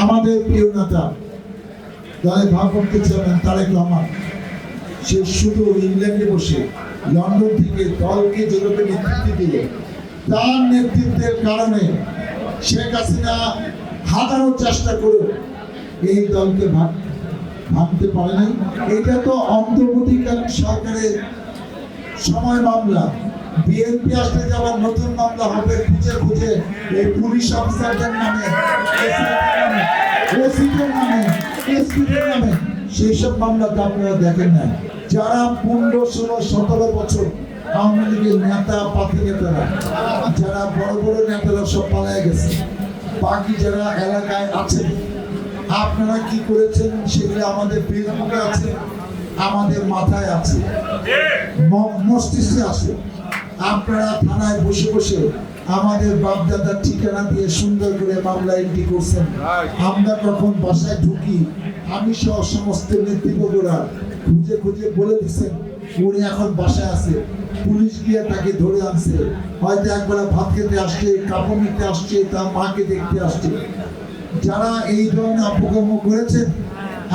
আমাদের প্রিয় নেতা দলের ভারপ্রাপ্ত চেয়ারম্যান তারেক রহমান, সে শুধু ইংল্যান্ডে বসে লন্ডন থেকে দলকে যেভাবে নেতৃত্ব দিল, তার নেতৃত্বের কারণে শেখ হাসিনা হাজারো চেষ্টা করে এই দলকে ভাঙতে পারে নাই। এটা তো অন্তর্বর্তীকালীন সরকারের সময় মামলা। বিএনপি আসলে যাবার নতুন মামলা হবে খুঁজে খুঁজে এই পুলিশ অফিসারদের নামে, ওসিদের নামে, এসপিদের নামে। সেই সব মামলাটা আপনারা দেখেন না। যারা 15, 16, 17 বছর আওয়ামী লীগের নেতা পাতি নেতারা, যারা বড় বড় নেতারা সব পালায় গেছে, বাকি যারা এলাকায় আছে, আপনারা কি করেছেন সেগুলো আমাদের ফেসবুকে আছে, আমাদের মাথায় আছে, মস্তিষ্কে আছে। আপনারা থানায় বসে বসে আমাদের বাপদাদার ঠিকানা দিয়ে সুন্দর করে মামলা এন্ট্রি করছেন। আমরা কখন বাসায় ঢুকি, আমি সহ সমস্ত নেতৃত্বরা খুঁজে খুঁজে বলে দিচ্ছেন উনি এখন বাসায় আছে। পুলিশ গিয়ে তাকে ধরে আনছে, হয়তো একবেলা ভাত খেতে আসছে, কাপড় নিতে আসছে, তার মাকে দেখতে আসছে। যারা এই ধরনের অপকর্ম করেছেন,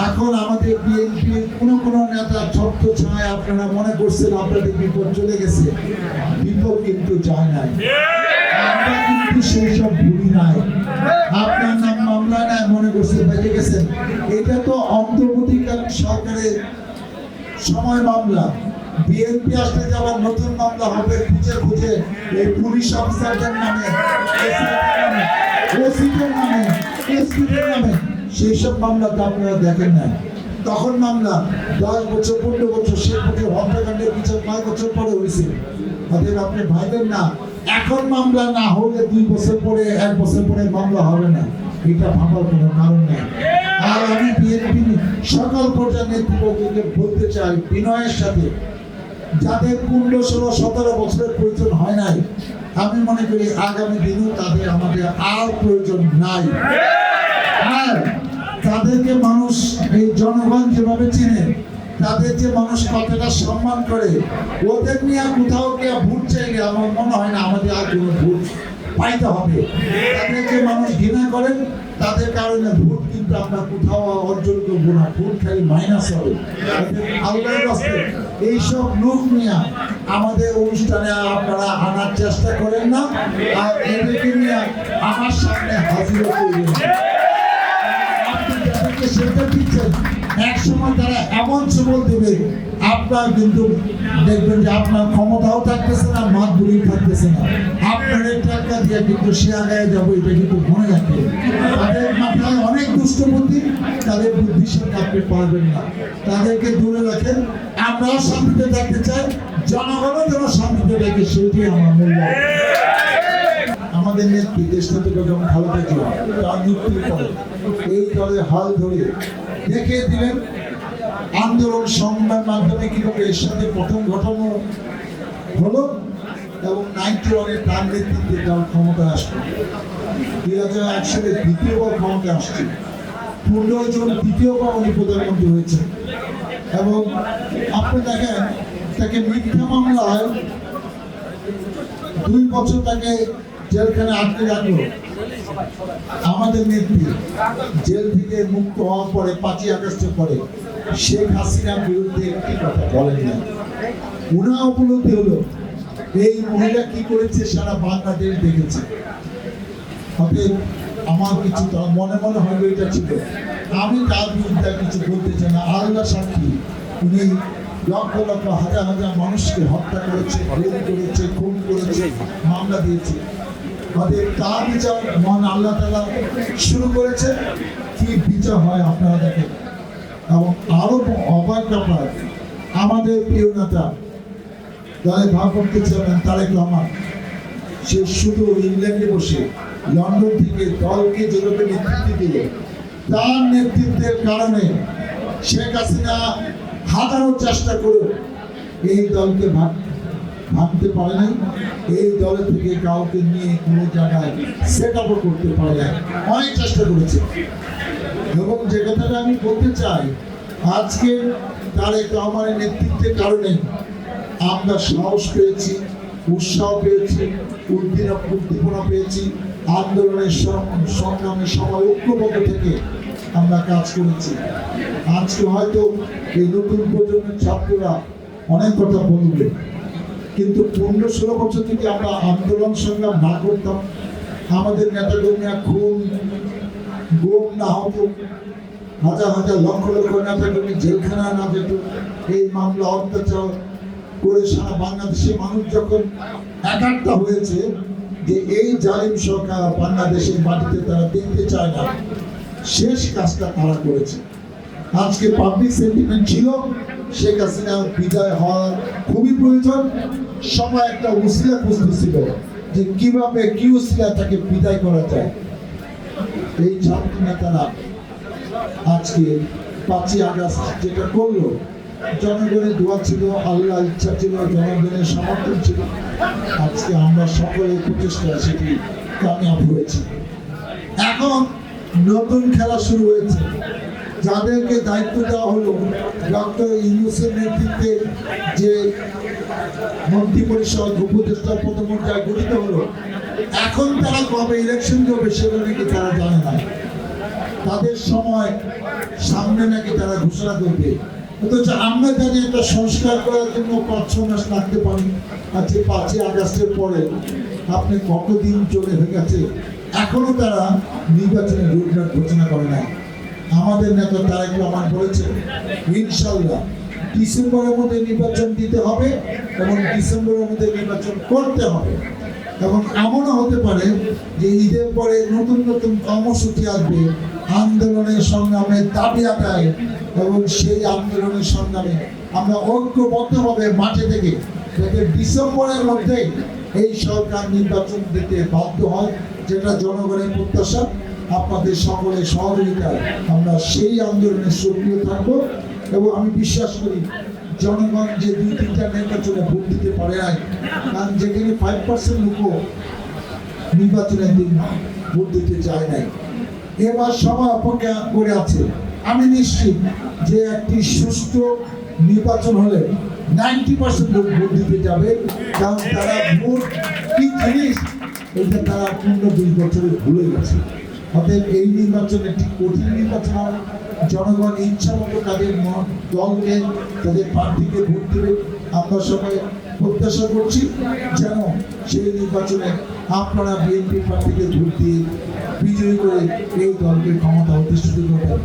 এখন আমাদের বিএনপির কোনো নেতা ছত্র ছায় আপনারা মনে করছেন আপনাদের বিপদ চলে গেছে। বিপদ কিন্তু যায় নাই, আমরা কিন্তু সেই সব ভুলি নাই। আপনার নাম মামলা নেয় মনে করছে বেঁচে গেছেন। এটা তো অন্তর্বর্তীকালীন সরকারের সময় মামলা। বিএনপি আসলে যাবার নতুন মামলা হবে খুঁজে খুঁজে এই পুলিশ অফিসারদের নামে, ওসিদের নামে, এসপিদের নামে। সেই সব মামলাটা আপনারা দেখেন না। তখন মামলা 10 বছর, 15 বছর, শেখ মুজিব হত্যাকাণ্ডের বিচার 5 বছর পরে হয়েছে। অতএব আপনি ভাইবেন না এখন মামলা না হলে 2 বছর পরে, 1 বছর পরে মামলা হবে না। এটা ভাবার কোনো কারণ নেই। আর আমি বিএনপি সকল পর্যায়ের নেতৃত্বকে বলতে চাই বিনয়ের সাথে, যাদের 15, 16, 17 বছরের প্রয়োজন হয় নাই, আমি মনে করি আগামী দিনেও তাদের আমাদের আর প্রয়োজন নাই। আর তাদেরকে মানুষ, এই জনগণ যেভাবে চিনে, তাদের যে মানুষ কতটা সম্মান করে, ওদের নিয়ে কোথাও গিয়ে ভোট চাইলে আমার মনে হয় না আমাদের আর কোনো ভোট পাইতে হবে। তাদের যে মানুষ ঘৃণা করেন, তাদের কারণে ভোট কিন্তু আমরা কোথাও অর্জন করবো না, ভোট খালি মাইনাস হবে। আল্লাহর রাস্তায় এইসব লোক নিয়ে আমাদের অনুষ্ঠানে আপনারা আনার চেষ্টা করেন না, আর এদেরকে নিয়ে আমার সামনে হাজির করবেন। সেটা দিচ্ছেন, এক সময় তারা এমন সবল দেবে, আপনার কিন্তু দেখবেন যে আপনার ক্ষমতাও থাকতেছে না, মাত বুড়ি থাকতেছে না। আপনার এই টাকা দিয়ে কিন্তু সে আগায় যাবো, এটা কিন্তু মনে রাখবেন। তাদের মাথায় অনেক দুষ্ট বুদ্ধি, তাদের বুদ্ধির সাথে আপনি পারবেন না। তাদেরকে দূরে রাখেন। আমরাও শান্তিতে থাকতে চাই, জনগণও যেন শান্তিতে থাকে, সেটাই আমার মূল্য। আমাদের নেত্রী দেশটা থেকে যখন ভালো থাকল, তার মৃত্যুর পরে এই দলে হাল ধরে দেখিয়ে দিলেন আন্দোলন সংগ্রামের মাধ্যমে কিভাবে এর সাথে প্রথম ঘটনা হলো এবং 91-এ তার নেতৃত্বে দল ক্ষমতা আসলো। 2001 সালে দ্বিতীয়বার ক্ষমতা আসছে। 15 জন দ্বিতীয়বার উনি প্রধানমন্ত্রী হয়েছে। এবং আপনি দেখেন তাকে মিথ্যা মামলায় 2 বছর তাকে জেলখানে আটকে রাখলো। আমাদের নেত্রী জেল থেকে মুক্ত হওয়ার পরে 5ই আগস্টের পরে শেখ হাসিনার বিরুদ্ধে একটি কথা বলেন না। উনা উপলব্ধি হলো এই মহিলা কি করেছে সারা বাংলাদেশ দেখেছে। অতএব আমার কিছু মনে মনে হয়তো এটা ছিল, আমি তার বিরুদ্ধে কিছু বলতে চাই না। আল্লাহ সাক্ষী, উনি লক্ষ লক্ষ হাজার হাজার মানুষকে হত্যা করেছে, গুম করেছে, খুন করেছে, মামলা দিয়েছে। আমাদের তার বিচার মহান আল্লাহ তাআলা শুরু করেছে। কি বিচার হয় আপনারা দেখেন। এবং আরো অবাক ব্যাপার, আমাদের প্রিয় নেতা দলের ভারপ্রাপ্ত চেয়ারম্যান তারেক রহমান, সে শুধু ইংল্যান্ডে বসে লন্ডন থেকে দলকে যেভাবে নেতৃত্ব দিল, তার নেতৃত্বের কারণে শেখ হাসিনা হাজারো চেষ্টা করে এই দলকে ভাঙতে পারে নাই। এই দলের থেকে কাউকে নিয়ে কোনো জায়গায় সেট আপ করতে পারে নাই, অনেক চেষ্টা করেছে। এবং যে কথাটা আমি বলতে চাই, আজকে তারেক রহমানের নেতৃত্বের কারণে আমরা সাহস পেয়েছি, উৎসাহ পেয়েছি, উদ্দীপনা পেয়েছি। আন্দোলনের সংগ্রামে সবাই ঐক্যবদ্ধ থেকে আমরা কাজ করেছি। আজকে হয়তো এই নতুন প্রজন্মের ছাত্ররা অনেক কথা বলবে, কিন্তু 15-16 বছর থেকে আমরা আন্দোলন সংগ্রাম না করতাম, আমাদের নেতাকর্মীরা খুন গুম না হতো, হাজার হাজার লক্ষ লক্ষ নেতাকর্মী জেলখানায় না যেত, এই মামলা অত্যাচার করে সারা বাংলাদেশের মানুষ যখন একাত্তা হয়েছে যে এই জালিম সরকার বাংলাদেশের মাটিতে তারা দেখতে চায় না, শেষ কাজটা তারা করেছে। আজকে পাবলিক সেন্টিমেন্ট ছিল শেখ হাসিনা বিদায় হওয়ার খুবই প্রয়োজন, সবাই একটা উসিলা খুঁজতেছিল যে কিভাবে কি উসিলা তাকে বিদায় করা যায়। এই ছাত্র নেতারা আজকে 5ই আগস্ট যেটা করলো, জনগণের দোয়া ছিল, আল্লাহ ইচ্ছা ছিল, জনগণের সমর্থন ছিল, আজকে আমরা সকলের প্রচেষ্টা সেটি কামিয়াব হয়েছে। এখন নতুন খেলা শুরু হয়েছে। যাদেরকে দায়িত্ব দেওয়া হলো ডক্টর ইউনূসের নেতৃত্বে, যে মন্ত্রী পরিষদ উপদেষ্টা পদমর্যায় গঠিত হলো, এখন তারা কবে ইলেকশন করবে সেটা নাকি তারা জানে না। তাদের সময় সামনে নাকি তারা ঘোষণা করবে, অথচ আমরা জানি একটা সংস্কার করার জন্য 5-6 মাস লাগতে পারি। আর যে 5ই আগস্টের পরে আপনি কতদিন চলে হয়ে গেছে, এখনো তারা নির্বাচনের রুটম্যাপ ঘোষণা করে নাই। আমাদের নেতা তারেক রহমান বলেছে ইনশাআল্লাহ ডিসেম্বরের মধ্যে নির্বাচন দিতে হবে এবং ডিসেম্বরের মধ্যে নির্বাচন করতে হবে। এবং এমনও হতে পারে যে ঈদের পরে নতুন নতুন কর্মসূচি আসবে আন্দোলনের সংগ্রামের দাবি আদায়, এবং সেই আন্দোলনের সংগ্রামে আমরা ঐক্যবদ্ধভাবে মাঠে থেকে যাতে ডিসেম্বরের মধ্যে এই সরকার নির্বাচন দিতে বাধ্য হয়, যেটা জনগণের প্রত্যাশা। আপনাদের সকলের সহযোগিতায় আমরা সেই আন্দোলনে সক্রিয় থাকবো এবং আমি বিশ্বাস করি জনগণ যে 2-3টা নির্বাচনে ভোট দিতে পারে নাই, কারণ যেখানে 5% লোক নির্বাচনের দিন ভোট দিতে চায় নাই, এবার সবাই অপেক্ষা করে আছে। আমি নিশ্চিত যে একটি সুষ্ঠু নির্বাচন হলে 90% লোক ভোট দিতে যাবে, কারণ তারা ভোট কি জিনিস এটা তারা 15-20 বছরে ভুলে গেছে। অতএব এই নির্বাচনে একটি কঠিন নির্বাচন হবে, জনগণ ইচ্ছা মতো তাদের দলকে তাদের প্রার্থীকে ভোট দেবে। আমরা সবাই প্রত্যাশা করছি যেন সেই নির্বাচনে আপনারা বিএনপি প্রার্থীকে ভোট দিয়ে বিজয়ী করে এই দলকে ক্ষমতা অধিষ্ঠিত করবেন।